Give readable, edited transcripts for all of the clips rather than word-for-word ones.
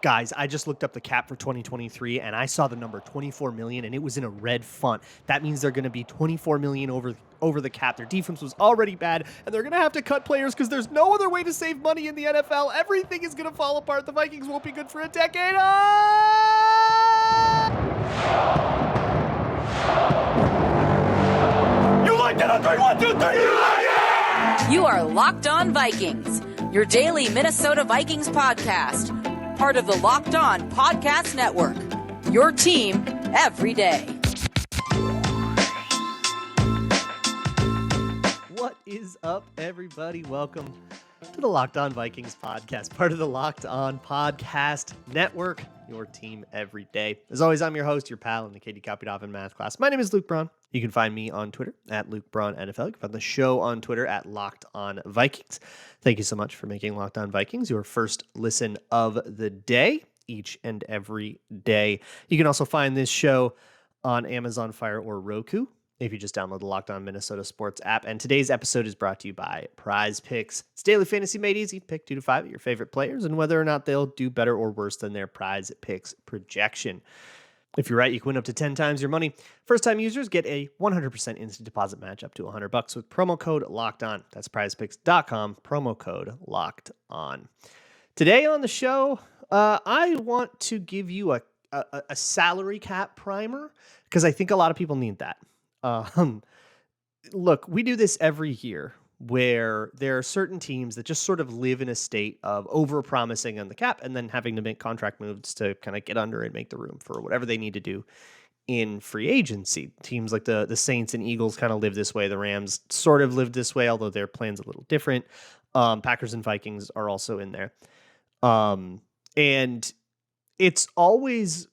Guys, I just looked up the cap for 2023 and I saw the number 24 million and it was in a red font. That means they're going to be 24 million over the cap. Their defense was already bad and they're going to have to cut players because there's no other way to save money in the NFL. Everything is going to fall apart. The Vikings won't be good for a decade. You like that on 3, 1, 2, 3, you like it! You are Locked On Vikings, your daily Minnesota Vikings podcast. Part of the Locked On Podcast Network, your team every day. What is up, everybody? Welcome to the Locked On Vikings podcast, part of the Locked On Podcast Network, your team every day. As always, I'm your host, your pal in the Katie copied off in math class. My name is Luke Braun. You can find me on Twitter at Luke Braun NFL. You can find the show on Twitter at Locked On Vikings. Thank you so much for making Locked On Vikings your first listen of the day, each and every day. You can also find this show on Amazon Fire or Roku if you just download the Locked On Minnesota Sports app. And today's episode is brought to you by Prize Picks. It's daily fantasy made easy. Pick 2 to 5 of your favorite players and whether or not they'll do better or worse than their Prize Picks projection. If you're right, you can win up to 10 times your money. First-time users get a 100% instant deposit match up to $100 with promo code Locked On. That's prizepicks.com, promo code Locked On. Today on the show, I want to give you a salary cap primer because I think a lot of people need that. Look, we do this every year where there are certain teams that just sort of live in a state of over-promising on the cap and then having to make contract moves to kind of get under and make the room for whatever they need to do in free agency. Teams like the Saints and Eagles kind of live this way. The Rams sort of live this way, although their plan's a little different. Packers and Vikings are also in there. And it's always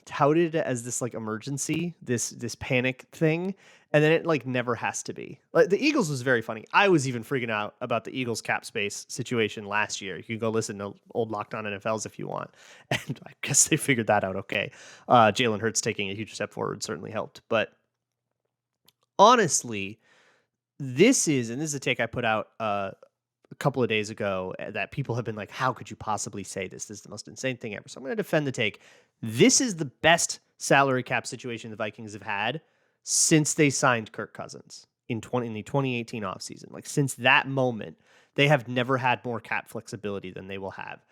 touted as this like emergency, this panic thing. And then it like never has to be. Like the Eagles was very funny. I was even freaking out about the Eagles cap space situation last year. You can go listen to old Locked On NFLs if you want. And I guess they figured that out okay. Jalen Hurts taking a huge step forward certainly helped. But honestly, this is a take I put out a couple of days ago that people have been like, how could you possibly say this? This is the most insane thing ever. So I'm going to defend the take. This is the best salary cap situation the Vikings have had since they signed Kirk Cousins in the 2018 offseason. Like since that moment, they have never had more cap flexibility than they will have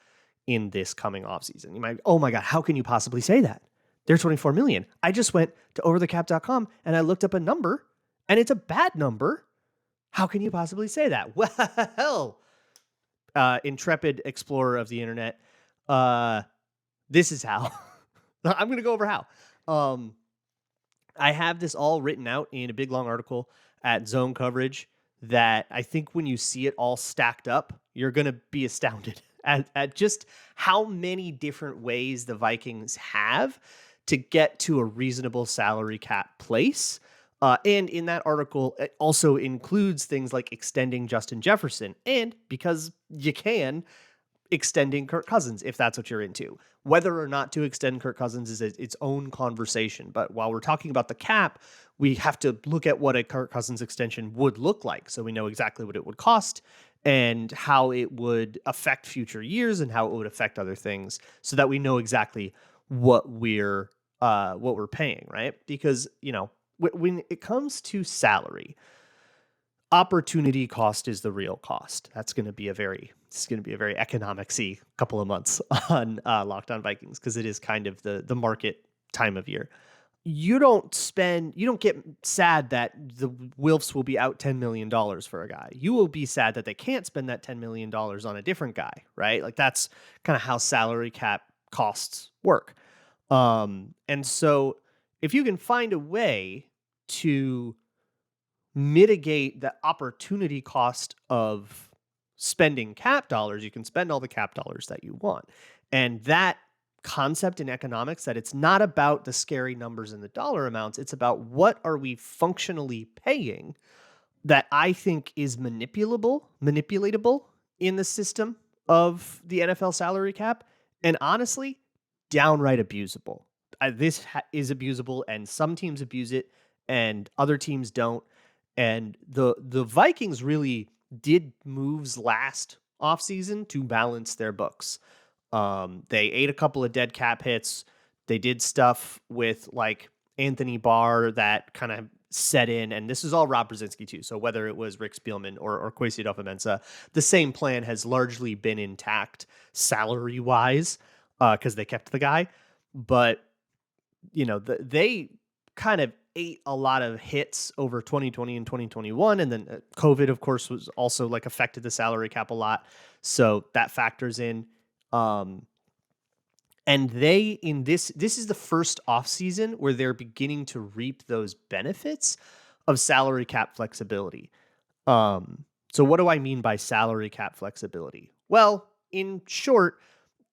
in this coming offseason. You might, oh my God, how can you possibly say that? They're $24 million. I just went to overthecap.com and I looked up a number and it's a bad number. How can you possibly say that? Well, intrepid explorer of the internet, this is how. I'm going to go over how. I have this all written out in a big, long article at Zone Coverage that I think when you see it all stacked up, you're going to be astounded at just how many different ways the Vikings have to get to a reasonable salary cap place. And in that article, it also includes things like extending Justin Jefferson and, because you can, extending Kirk Cousins, if that's what you're into. Whether or not to extend Kirk Cousins is its own conversation. But while we're talking about the cap, we have to look at what a Kirk Cousins extension would look like. So we know exactly what it would cost and how it would affect future years and how it would affect other things so that we know exactly what we're paying, right? Because, when it comes to salary, opportunity cost is the real cost. It's going to be a very economic-y couple of months on Locked On Vikings because it is kind of the market time of year. You don't get sad that the Wilfs will be out $10 million for a guy. You will be sad that they can't spend that $10 million on a different guy, right? Like that's kind of how salary cap costs work. And so if you can find a way to mitigate the opportunity cost of spending cap dollars, you can spend all the cap dollars that you want. And that concept in economics, that it's not about the scary numbers and the dollar amounts, it's about what are we functionally paying that I think is manipulatable in the system of the NFL salary cap, and honestly, downright abusable. This is abusable, and some teams abuse it, and other teams don't. And the Vikings really did moves last offseason to balance their books. They ate a couple of dead cap hits. They did stuff with like Anthony Barr that kind of set in, and this is all Rob Brzezinski too. So whether it was Rick Spielman or Kwesi Adofo-Mensah, the same plan has largely been intact salary wise because they kept the guy. But they kind of ate a lot of hits over 2020 and 2021, and then COVID, of course, was also like affected the salary cap a lot. So that factors in. And this is the first offseason where they're beginning to reap those benefits of salary cap flexibility. So what do I mean by salary cap flexibility? Well, in short,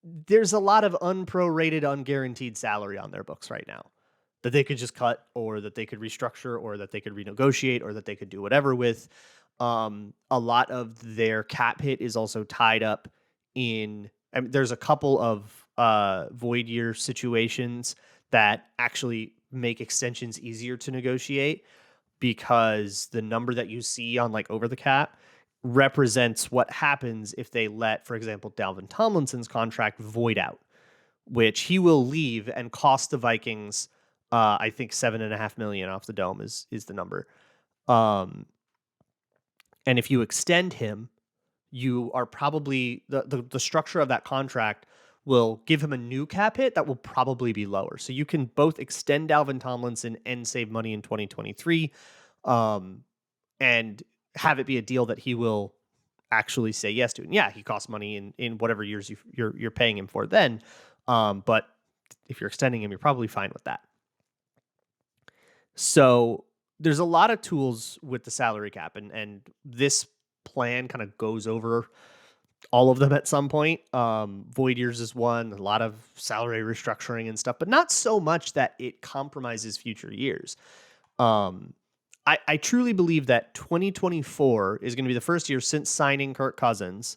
there's a lot of unprorated, unguaranteed salary on their books right now that they could just cut, or that they could restructure, or that they could renegotiate, or that they could do whatever with. A lot of their cap hit is also tied up in, I mean, there's a couple of void year situations that actually make extensions easier to negotiate, because the number that you see on like over the cap represents what happens if they let, for example, Dalvin Tomlinson's contract void out, which he will leave and cost the Vikings, I think $7.5 million off the dome is the number. And if you extend him, you are probably the structure of that contract will give him a new cap hit that will probably be lower. So you can both extend Dalvin Tomlinson and save money in 2023, and have it be a deal that he will actually say yes to. And yeah, he costs money in whatever years you're paying him for then. But if you're extending him, you're probably fine with that. So there's a lot of tools with the salary cap, and this plan kind of goes over all of them at some point. Void years is one, a lot of salary restructuring and stuff, but not so much that it compromises future years. I truly believe that 2024 is going to be the first year since signing Kirk Cousins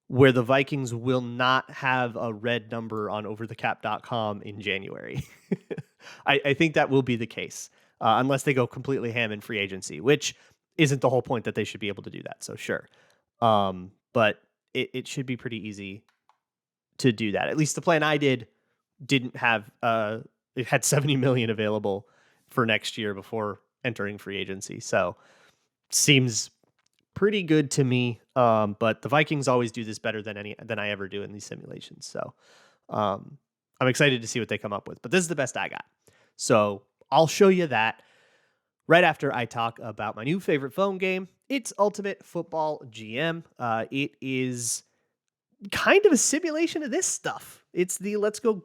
where the Vikings will not have a red number on overthecap.com in January. I think that will be the case, unless they go completely ham in free agency, which isn't the whole point that they should be able to do that. So sure. But it should be pretty easy to do that. At least the plan I didn't have, it had 70 million available for next year before entering free agency. So seems pretty good to me. But the Vikings always do this better than I ever do in these simulations. So I'm excited to see what they come up with, but this is the best I got. So I'll show you that right after I talk about my new favorite phone game. It's Ultimate Football GM. It is kind of a simulation of this stuff. It's the let's go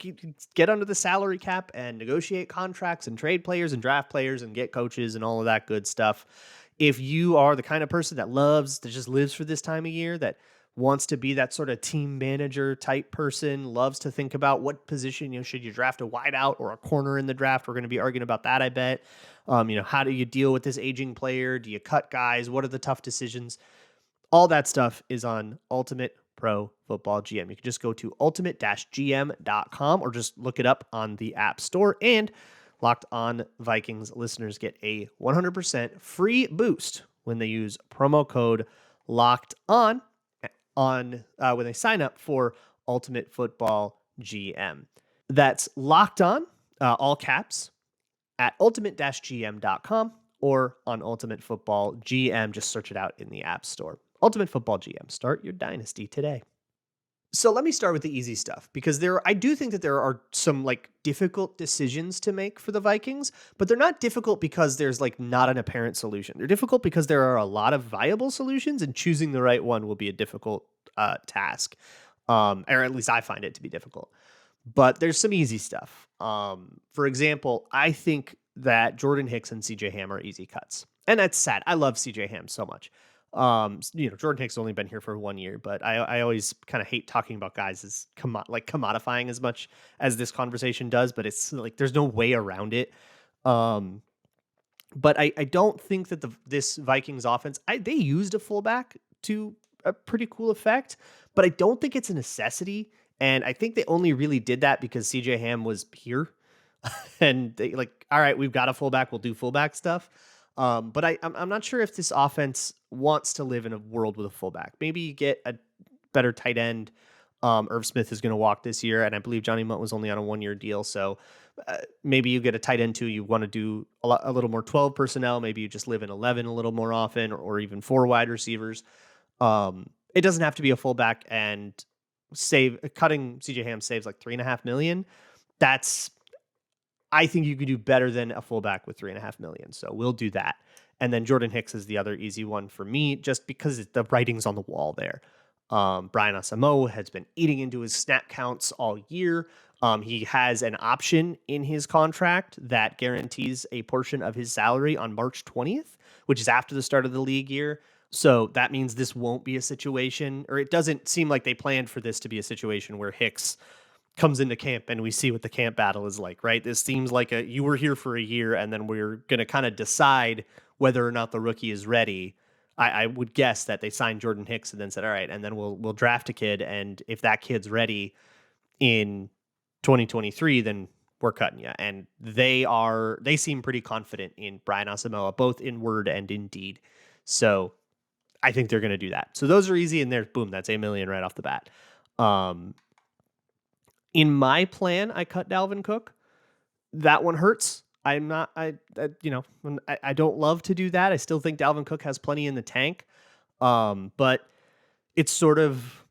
get under the salary cap and negotiate contracts and trade players and draft players and get coaches and all of that good stuff. If you are the kind of person that just lives for this time of year, that wants to be that sort of team manager type person, loves to think about what position, should you draft a wideout or a corner in the draft? We're going to be arguing about that, I bet. How do you deal with this aging player? Do you cut guys? What are the tough decisions? All that stuff is on Ultimate Pro Football GM. You can just go to ultimate-gm.com or just look it up on the App Store. And Locked On Vikings listeners get a 100% free boost when they use promo code Locked On when they sign up for Ultimate Football GM. That's Locked On, all caps, at ultimate-gm.com or on Ultimate Football GM. Just search it out in the App Store. Ultimate Football GM. Start your dynasty today. So let me start with the easy stuff, because I do think that there are some like difficult decisions to make for the Vikings, but they're not difficult because there's like not an apparent solution. They're difficult because there are a lot of viable solutions, and choosing the right one will be a difficult task. Or at least I find it to be difficult. But there's some easy stuff. For example, I think that Jordan Hicks and CJ Ham are easy cuts. And that's sad. I love CJ Ham so much. Jordan Hicks only been here for 1 year, but I always kind of hate talking about guys as commodifying as much as this conversation does, but it's like there's no way around it. But I don't think that this Vikings offense, they used a fullback to a pretty cool effect, but I don't think it's a necessity. And I think they only really did that because CJ Ham was here and they all right, we've got a fullback, we'll do fullback stuff. But I'm not sure if this offense wants to live in a world with a fullback. Maybe you get a better tight end, Irv Smith is going to walk this year, and I believe Johnny Munt was only on a 1-year deal. So maybe you get a tight end too. You want to do a little more 12 personnel. Maybe you just live in 11 a little more often, or even 4 wide receivers. It doesn't have to be a fullback, and cutting CJ Ham saves like $3.5 million. I think you could do better than a fullback with $3.5 million. So we'll do that. And then Jordan Hicks is the other easy one for me, just because the writing's on the wall there. Brian Asamoah has been eating into his snap counts all year. He has an option in his contract that guarantees a portion of his salary on March 20th, which is after the start of the league year. So that means this won't be a situation, or it doesn't seem like they planned for this to be a situation where Hicks comes into camp and we see what the camp battle is like, right? This seems like you were here for a year and then we're going to kind of decide whether or not the rookie is ready. I would guess that they signed Jordan Hicks and then said, all right, and then we'll draft a kid. And if that kid's ready in 2023, then we're cutting you. And they seem pretty confident in Brian Asamoah, both in word and in deed. So I think they're going to do that. So those are easy, and there's boom, that's $1 million right off the bat. In my plan, I cut Dalvin Cook. That one hurts. I don't love to do that. I still think Dalvin Cook has plenty in the tank. But it's sort of,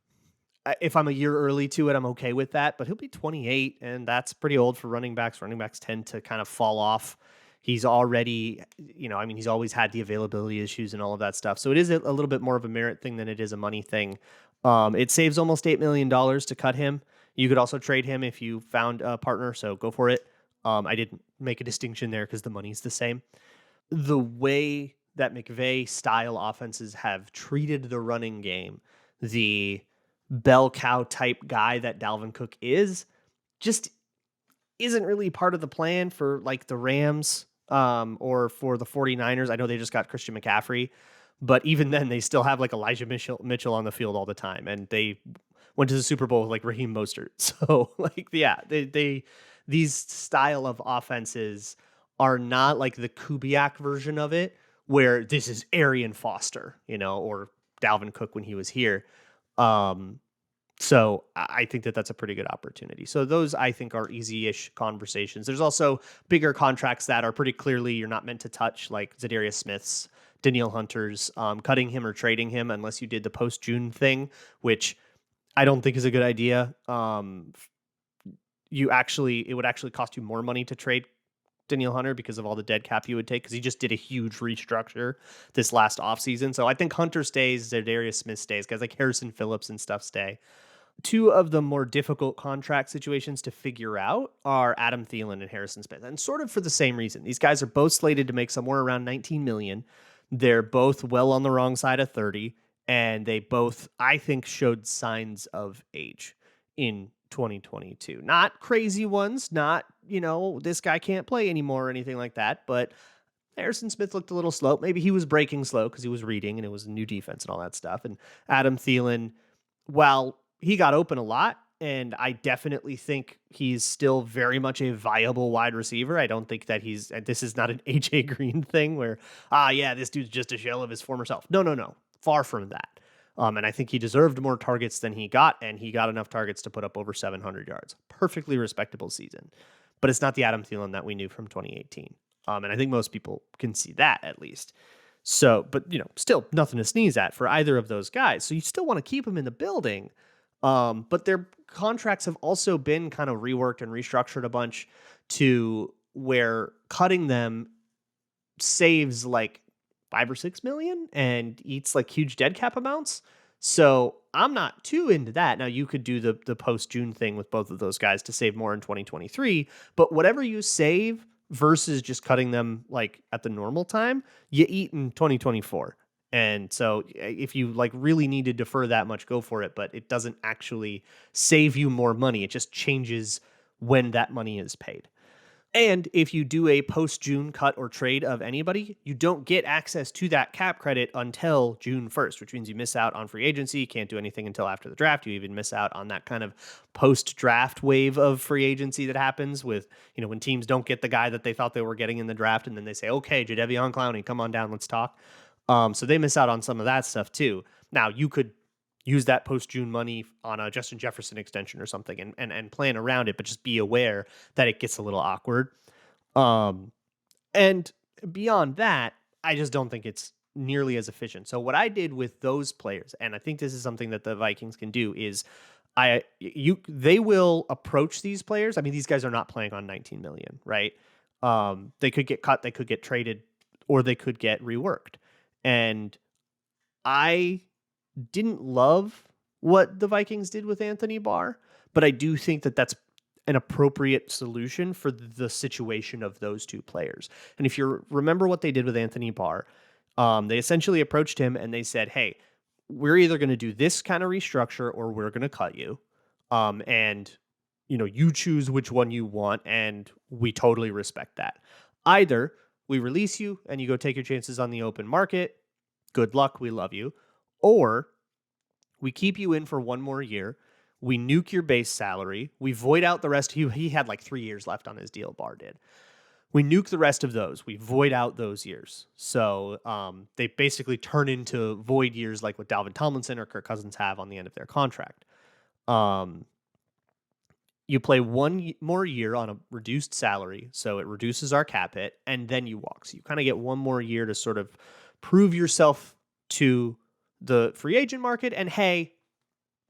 if I'm a year early to it, I'm okay with that. But he'll be 28, and that's pretty old for running backs. Running backs tend to kind of fall off. He's already, he's always had the availability issues and all of that stuff. So it is a little bit more of a merit thing than it is a money thing. It saves almost $8 million to cut him. You could also trade him if you found a partner, so go for it. I didn't make a distinction there because the money's the same. The way that McVay-style offenses have treated the running game, the bell cow type guy that Dalvin Cook is, just isn't really part of the plan for like the Rams or for the 49ers. I know they just got Christian McCaffrey, but even then they still have like Elijah Mitchell on the field all the time, and they went to the Super Bowl with like Raheem Mostert. So like, yeah, these style of offenses are not like the Kubiak version of it, where this is Arian Foster, or Dalvin Cook when he was here. So I think that that's a pretty good opportunity. So those, I think, are easy-ish conversations. There's also bigger contracts that are pretty clearly you're not meant to touch, like Zadarius Smith's, Danielle Hunter's, cutting him or trading him unless you did the post-June thing, which I don't think is a good idea. It would actually cost you more money to trade Danielle Hunter because of all the dead cap you would take, because he just did a huge restructure this last offseason. So I think Hunter stays, Zadarius Smith stays, guys like Harrison Phillips and stuff stay. Two of the more difficult contract situations to figure out are Adam Thielen and Harrison Smith, and sort of for the same reason. These guys are both slated to make somewhere around $19 million. They're both well on the wrong side of 30, and they both, I think, showed signs of age in 2022. Not crazy ones, not, this guy can't play anymore or anything like that, but Harrison Smith looked a little slow. Maybe he was breaking slow because he was reading and it was a new defense and all that stuff. And Adam Thielen, while he got open a lot, and I definitely think he's still very much a viable wide receiver. I don't think that this is not an AJ Green thing where, this dude's just a shell of his former self. No. Far from that. And I think he deserved more targets than he got, and he got enough targets to put up over 700 yards. Perfectly respectable season. But it's not the Adam Thielen that we knew from 2018. And I think most people can see that at least. So, but, still nothing to sneeze at for either of those guys. So you still want to keep them in the building. But their contracts have also been kind of reworked and restructured a bunch to where cutting them saves like $5 or $6 million and eats like huge dead cap amounts. So I'm not too into that. Now you could do the post-June thing with both of those guys to save more in 2023, but whatever you save versus just cutting them like at the normal time, you eat in 2024. And so if you like really need to defer that much, go for it, but it doesn't actually save you more money. It just changes when that money is paid. And if you do a post-June cut or trade of anybody, you don't get access to that cap credit until June 1st, which means you miss out on free agency. You can't do anything until after the draft. You even miss out on that kind of post-draft wave of free agency that happens with, when teams don't get the guy that they thought they were getting in the draft, and then they say, okay, Jadeveon Clowney, come on down, let's talk. So they miss out on some of that stuff too. Now, you could use that post-June money on a Justin Jefferson extension or something and plan around it, but just be aware that it gets a little awkward. And beyond that, I just don't think it's nearly as efficient. So what I did with those players, and I think this is something that the Vikings can do, is they will approach these players. I mean, these guys are not playing on 19 million, right? They could get cut, they could get traded, or they could get reworked. And I didn't love what the Vikings did with Anthony Barr, but I do think that that's an appropriate solution for the situation of those two players. And if you remember what they did with Anthony Barr, they essentially approached him and they said, hey, we're either going to do this kind of restructure or we're going to cut you. And you choose which one you want, and we totally respect that. Either we release you and you go take your chances on the open market. Good luck. We love you. Or we keep you in for one more year. We nuke your base salary. We void out the rest. He had like 3 years left on his deal, Barr did. We nuke the rest of those. We void out those years. So they basically turn into void years like what Dalvin Tomlinson or Kirk Cousins have on the end of their contract. You play one more year on a reduced salary, so it reduces our cap hit, and then you walk. So you kind of get one more year to sort of prove yourself to the free agent market, and hey,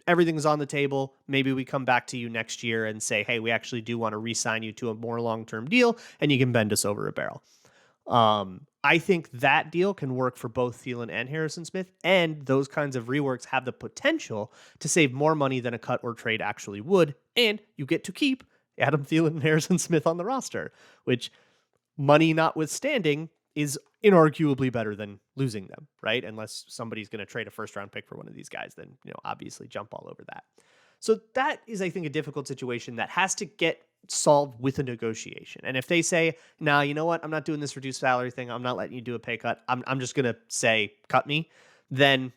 everything's on the table. Maybe we come back to you next year and say, hey, we actually do want to re-sign you to a more long-term deal, and you can bend us over a barrel. I think that deal can work for both Thielen and Harrison Smith, and those kinds of reworks have the potential to save more money than a cut or trade actually would, and you get to keep Adam Thielen and Harrison Smith on the roster, which, money notwithstanding, is inarguably better than losing them, right? Unless somebody's going to trade a first-round pick for one of these guys, then obviously jump all over that. So that is, I think, a difficult situation that has to get solved with a negotiation. And if they say, nah, you know what? I'm not doing this reduced salary thing. I'm not letting you do a pay cut. I'm just going to say, cut me. Then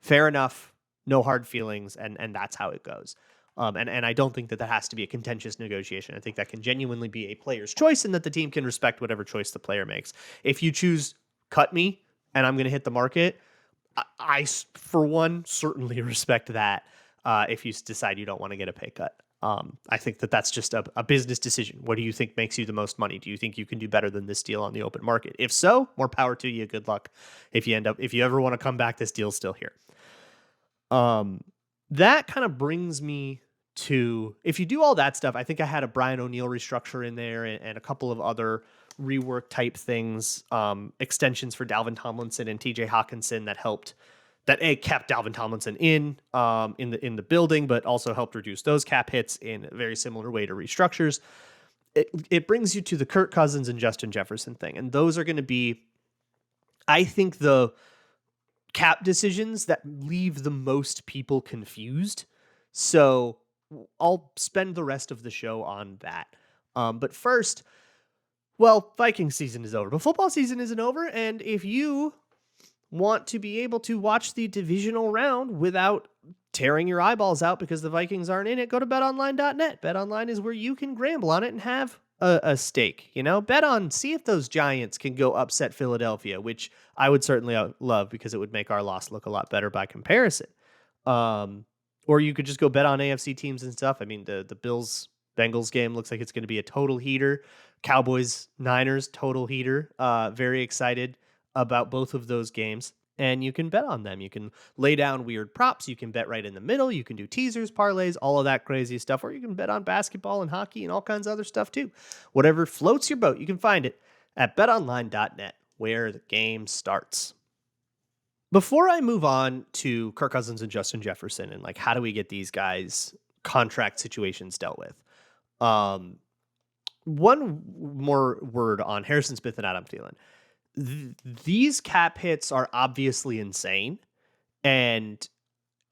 fair enough. No hard feelings. And that's how it goes. And I don't think that has to be a contentious negotiation. I think that can genuinely be a player's choice and that the team can respect whatever choice the player makes. If you choose cut me and I'm going to hit the market, I, for one, certainly respect that if you decide you don't want to get a pay cut. I think that that's just a business decision. What do you think makes you the most money? Do you think you can do better than this deal on the open market? If so, more power to you. Good luck. If you ever want to come back, this deal's still here. That kind of brings me to, if you do all that stuff, I think I had a Brian O'Neill restructure in there and a couple of other rework type things, extensions for Dalvin Tomlinson and TJ Hawkinson that kept Dalvin Tomlinson in the building, but also helped reduce those cap hits in a very similar way to restructures. It brings you to the Kirk Cousins and Justin Jefferson thing. And those are going to be, I think, the cap decisions that leave the most people confused. So I'll spend the rest of the show on that. But first, Viking season is over, but football season isn't over. And if you want to be able to watch the divisional round without tearing your eyeballs out because the Vikings aren't in it, go to betonline.net. BetOnline is where you can gamble on it and have a stake. Bet on, see if those Giants can go upset Philadelphia, which I would certainly love because it would make our loss look a lot better by comparison. Or you could just go bet on AFC teams and stuff. I mean, the Bills-Bengals game looks like it's going to be a total heater. Cowboys-Niners, total heater. Very excited about both of those games. And you can bet on them. You can lay down weird props. You can bet right in the middle. You can do teasers, parlays, all of that crazy stuff. Or you can bet on basketball and hockey and all kinds of other stuff too. Whatever floats your boat, you can find it at betonline.net, where the game starts. Before I move on to Kirk Cousins and Justin Jefferson and how do we get these guys' contract situations dealt with, one more word on Harrison Smith and Adam Thielen. These cap hits are obviously insane, and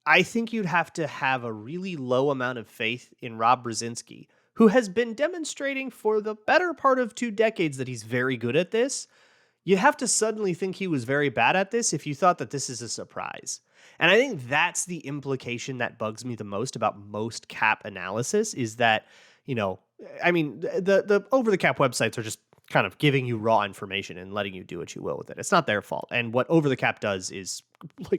I think you'd have to have a really low amount of faith in Rob Brzezinski, who has been demonstrating for the better part of 2 decades that he's very good at this. You have to suddenly think he was very bad at this if you thought that this is a surprise. And I think that's the implication that bugs me the most about most cap analysis is that, the over-the-cap websites are just kind of giving you raw information and letting you do what you will with it. It's not their fault. And what over-the-cap does is,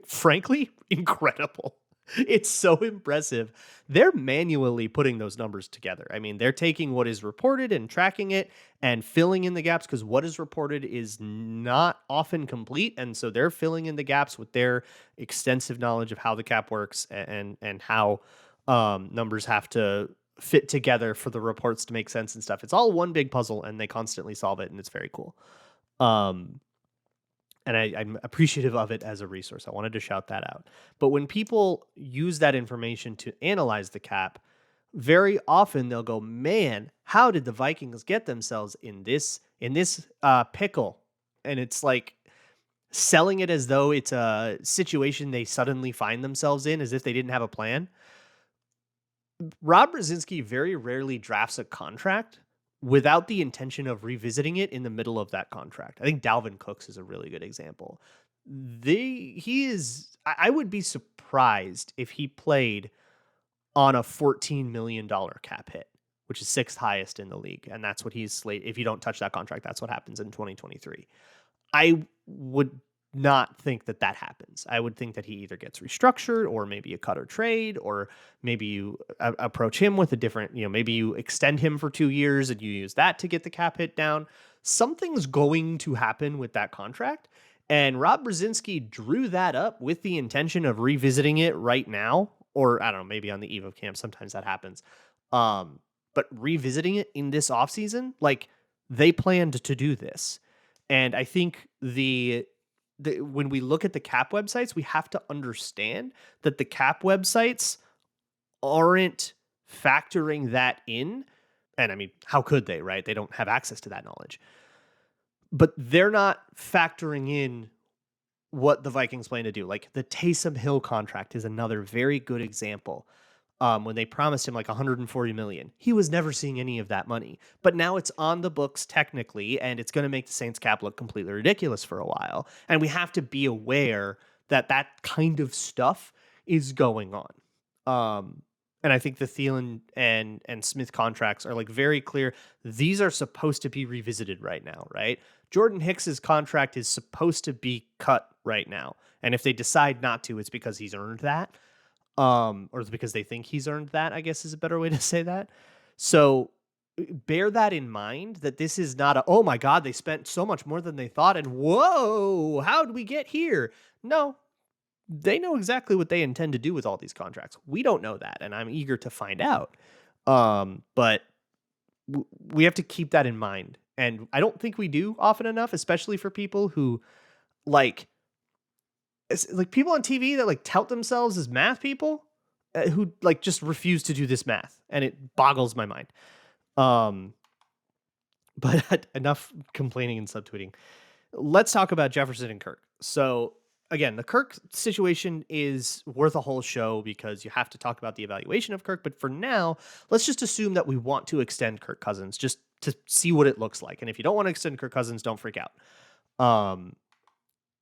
frankly, incredible. It's so impressive. They're manually putting those numbers together. I mean, they're taking what is reported and tracking it and filling in the gaps because what is reported is not often complete. And so they're filling in the gaps with their extensive knowledge of how the cap works and how numbers have to fit together for the reports to make sense and stuff. It's all one big puzzle and they constantly solve it and it's very cool. Um, and I'm appreciative of it as a resource. I wanted to shout that out. But when people use that information to analyze the cap, very often they'll go, "Man, how did the Vikings get themselves in this pickle?" And it's like selling it as though it's a situation they suddenly find themselves in, as if they didn't have a plan. Rob Brzezinski very rarely drafts a contract without the intention of revisiting it in the middle of that contract. I think Dalvin Cooks is a really good example. I would be surprised if he played on a $14 million cap hit, which is sixth highest in the league. And that's what he's slated. If you don't touch that contract, that's what happens in 2023. I would not think that that happens. I would think that he either gets restructured or maybe a cut or trade, or maybe you approach him with a different, maybe you extend him for 2 years and you use that to get the cap hit down. Something's going to happen with that contract. And Rob Brzezinski drew that up with the intention of revisiting it right now, or I don't know, maybe on the eve of camp. Sometimes that happens. But revisiting it in this offseason, like they planned to do this. And I think when we look at the cap websites, we have to understand that the cap websites aren't factoring that in. And I mean, how could they, right? They don't have access to that knowledge. But they're not factoring in what the Vikings plan to do. Like the Taysom Hill contract is another very good example. When they promised him like $140 million, he was never seeing any of that money. But now it's on the books technically, and it's going to make the Saints cap look completely ridiculous for a while. And we have to be aware that that kind of stuff is going on. And I think the Thielen and Smith contracts are like very clear. These are supposed to be revisited right now, right? Jordan Hicks's contract is supposed to be cut right now. And if they decide not to, it's because he's earned that. Or it's because they think he's earned that, I guess is a better way to say that. So bear that in mind, that this is not oh my God, they spent so much more than they thought. And whoa, how did we get here? No, they know exactly what they intend to do with all these contracts. We don't know that. And I'm eager to find out. But we have to keep that in mind. And I don't think we do often enough, especially for people who like people on TV that like tout themselves as math people who like just refuse to do this math, and it boggles my mind. But enough complaining and subtweeting. Let's talk about Jefferson and Kirk. So again, the Kirk situation is worth a whole show because you have to talk about the evaluation of Kirk. But for now, let's just assume that we want to extend Kirk Cousins just to see what it looks like. And if you don't want to extend Kirk Cousins, don't freak out.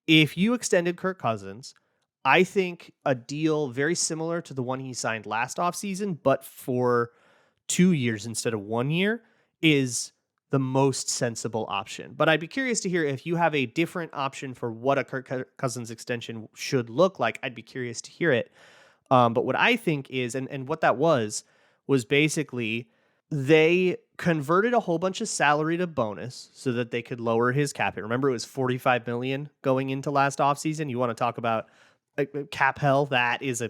If you extended Kirk Cousins, I think a deal very similar to the one he signed last offseason, but for 2 years instead of 1 year, is the most sensible option. But I'd be curious to hear if you have a different option for what a Kirk Cousins extension should look like. I'd be curious to hear it. But what I think is, and what that was basically they converted a whole bunch of salary to bonus so that they could lower his cap hit. Remember, it was $45 million going into last offseason. You want to talk about cap hell? That is a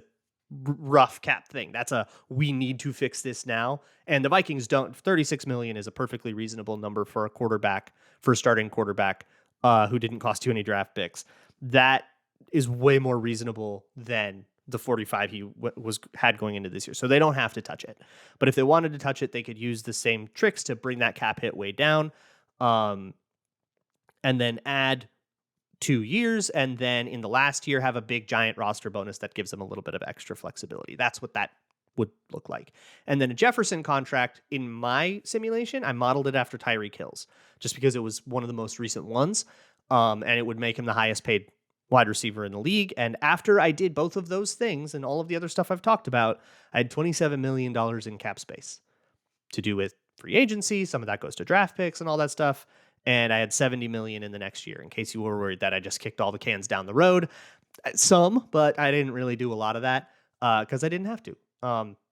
rough cap thing. That's we need to fix this now. And the Vikings don't. $36 million is a perfectly reasonable number for a starting quarterback who didn't cost you any draft picks. That is way more reasonable than the 45 he had going into this year. So they don't have to touch it. But if they wanted to touch it, they could use the same tricks to bring that cap hit way down, and then add 2 years. And then in the last year, have a big giant roster bonus that gives them a little bit of extra flexibility. That's what that would look like. And then a Jefferson contract, in my simulation, I modeled it after Tyreek Hill's just because it was one of the most recent ones. And it would make him the highest paid wide receiver in the league. And after I did both of those things and all of the other stuff I've talked about, I had $27 million in cap space to do with free agency. Some of that goes to draft picks and all that stuff. And I had $70 million in the next year, in case you were worried that I just kicked all the cans down the road. Some, but I didn't really do a lot of that. because I didn't have to.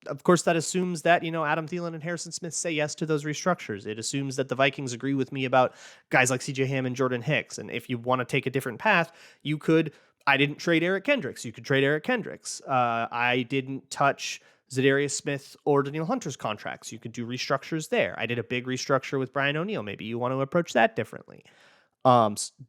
Of course, that assumes that, Adam Thielen and Harrison Smith say yes to those restructures. It assumes that the Vikings agree with me about guys like CJ Ham and Jordan Hicks. And if you want to take a different path, you could. I didn't trade Eric Kendricks. You could trade Eric Kendricks. I didn't touch Zadarius Smith or Danielle Hunter's contracts. You could do restructures there. I did a big restructure with Brian O'Neill. Maybe you want to approach that differently.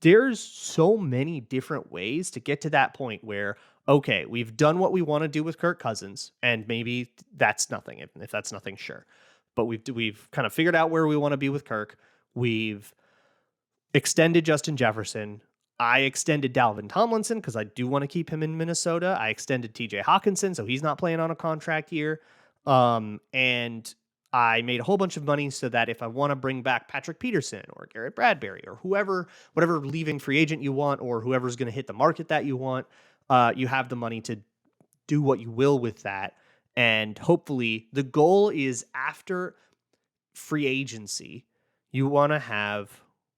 There's so many different ways to get to that point where, okay, we've done what we want to do with Kirk Cousins, and maybe that's nothing. If that's nothing, sure. But we've kind of figured out where we want to be with Kirk. We've extended Justin Jefferson. I extended Dalvin Tomlinson because I do want to keep him in Minnesota. I extended TJ Hawkinson, so he's not playing on a contract year. And I made a whole bunch of money so that if I want to bring back Patrick Peterson or Garrett Bradbury or whatever leaving free agent you want, or whoever's going to hit the market that you want, you have the money to do what you will with that. And hopefully the goal is after free agency, you want to have,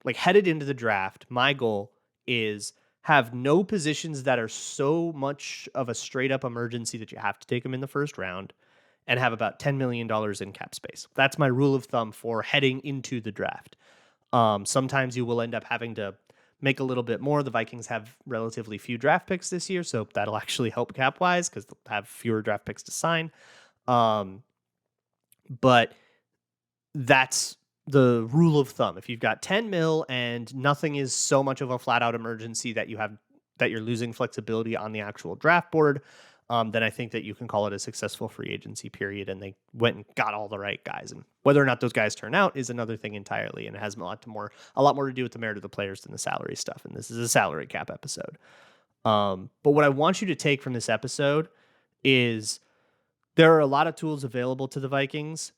like, headed into the draft, my goal is have no positions that are so much of a straight up emergency that you have to take them in the first round, and have about $10 million in cap space. That's my rule of thumb for heading into the draft. Sometimes you will end up having to make a little bit more. The Vikings have relatively few draft picks this year, so that'll actually help cap-wise because they'll have fewer draft picks to sign. But that's the rule of thumb. If you've got 10 mil and nothing is so much of a flat-out emergency that you're losing flexibility on the actual draft board, then I think that you can call it a successful free agency period, and they went and got all the right guys. And whether or not those guys turn out is another thing entirely, and it has a lot more to do with the merit of the players than the salary stuff. And this is a salary cap episode. But what I want you to take from this episode is there are a lot of tools available to the Vikings.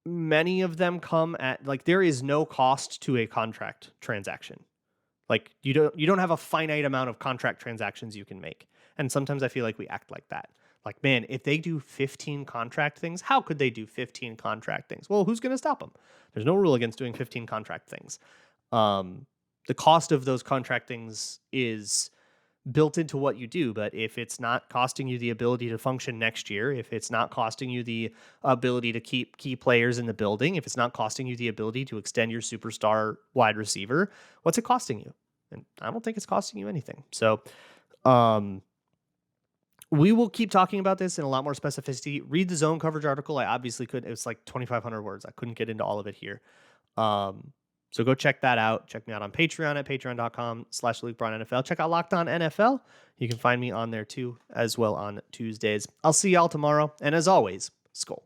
Many of them come at, like, there is no cost to a contract transaction. Like, you don't have a finite amount of contract transactions you can make. And sometimes I feel like we act like that. Like, man, if they do 15 contract things, how could they do 15 contract things? Well, who's going to stop them? There's no rule against doing 15 contract things. The cost of those contract things is built into what you do. But if it's not costing you the ability to function next year, if it's not costing you the ability to keep key players in the building, if it's not costing you the ability to extend your superstar wide receiver, what's it costing you? And I don't think it's costing you anything. So, we will keep talking about this in a lot more specificity. Read the zone coverage article. I obviously couldn't. It was like 2,500 words. I couldn't get into all of it here. So go check that out. Check me out on Patreon at patreon.com/LukeBraunNFL. Check out Locked On NFL. You can find me on there too, as well on Tuesdays. I'll see y'all tomorrow. And as always, Skol.